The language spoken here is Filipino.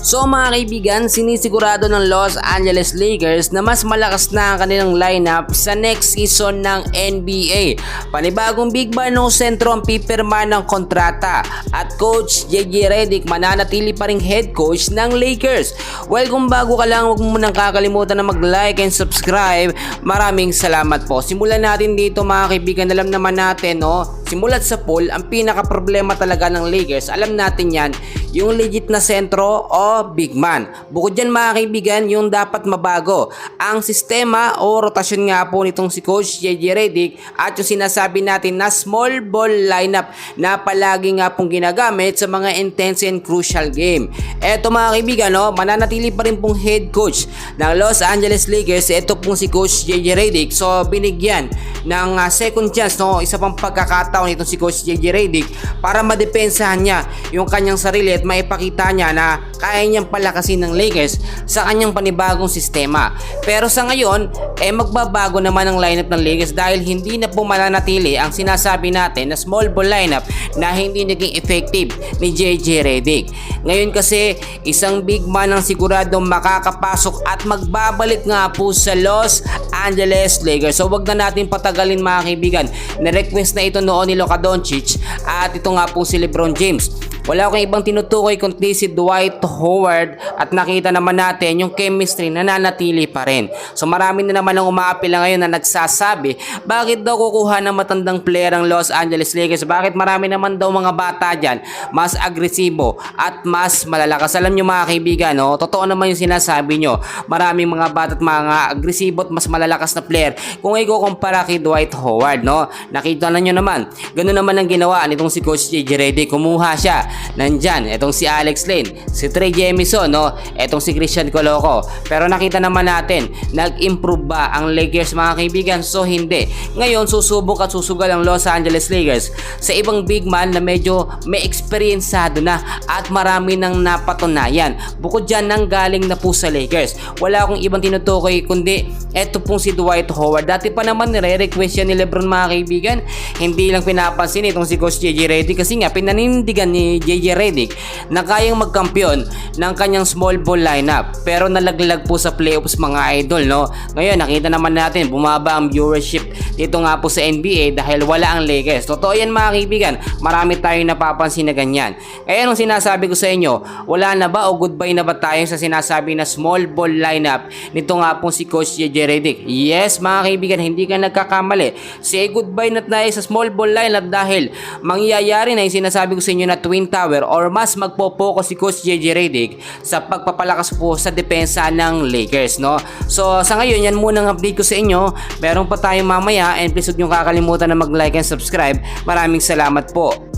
So mga kaibigan, sinisigurado ng Los Angeles Lakers na mas malakas na ang kanilang lineup sa next season ng NBA. Panibagong big man ng sentro ang pipirma ng kontrata at Coach JJ Redick mananatili pa ring head coach ng Lakers. Well, kung bago ka lang, huwag mo munang kakalimutan na mag-like and subscribe. Maraming salamat po. Simulan natin dito mga kaibigan. Alam naman natin, simulat sa pool, ang pinaka-problema talaga ng Lakers, alam natin yan, yung legit na sentro o big man. Bukod dyan mga kaibigan, yung dapat mabago ang sistema o rotasyon nga po nitong si Coach JJ Redick at yung sinasabi natin na small ball lineup na palagi nga pong ginagamit sa mga intense and crucial game. Eto mga kaibigan, mananatili pa rin pong head coach ng Los Angeles Lakers. Ito pong si Coach JJ Redick. So binigyan ng second chance, isa pang pagkakataon itong si Coach JJ Redick para madepensahan niya yung kanyang sarili at maipakita niya na kaya niyang palakasin ng Lakers sa kanyang panibagong sistema. Pero sa ngayon, magbabago naman ang lineup ng Lakers dahil hindi na po mananatili ang sinasabi natin na small ball lineup na hindi naging effective ni JJ Redick. Ngayon kasi, isang big man ang siguradong makakapasok at magbabalik nga po sa Los Angeles Lakers. So wag na natin patagalin mga kaibigan. Na-request na ito noon ni Luka Doncic at ito nga po si LeBron James. Wala akong ibang tinutukoy kundi si Dwight Howard at nakita naman natin yung chemistry na nanatili pa rin. So marami na naman ang umaapila ngayon na nagsasabi bakit daw kukuha ng matandang player ang Los Angeles Lakers, bakit marami naman daw mga bata dyan mas agresibo at mas malalakas. Alam nyo mga kaibigan, totoo naman yung sinasabi nyo, maraming mga bata at mga agresibo at mas malalakas na player kung ikukumpara kay Dwight Howard. Nakita na nyo naman, ganun naman ang ginawa nitong si Coach JJ Redick. Kumuha siya nandyan, etong si Alex Len, si Trey Jemison, etong si Christian Coloco. Pero nakita naman natin, nag-improve ba ang Lakers mga kaibigan? So hindi. Ngayon susubok at susugal ang Los Angeles Lakers sa ibang big man na medyo may experienceado na at marami nang napatunayan. Bukod dyan, nang galing na po sa Lakers. Wala akong ibang tinutukoy kundi eto pong si Dwight Howard. Dati pa naman nire-request yan ni LeBron mga kaibigan. Hindi lang pinapansin itong si Coach JJ Redick kasi nga pinanindigan ni JJ Redick na kayang magkampiyon ng kanyang small ball lineup, pero nalaglag po sa playoffs mga idol. Ngayon nakita naman natin bumaba ang viewership dito nga po sa NBA dahil wala ang Lakers. Totoo yan mga kaibigan, marami tayong napapansin na ganyan. Kaya nung sinasabi ko sa inyo, wala na ba o goodbye na ba tayo sa sinasabi na small ball lineup nito nga po si Coach JJ Redick? Yes mga kaibigan, hindi ka nagkakamali. Say goodbye na tayo sa small ball lineup dahil mangyayari na yung sinasabi ko sa inyo na Twin Tower or mas magpo-focus si Coach JJ Redick sa pagpapalakas po sa depensa ng Lakers. So sa ngayon, yan muna ang update ko sa inyo. Meron pa tayong mamaya and please huwag nyo kakalimutan na mag-like and subscribe. Maraming salamat po.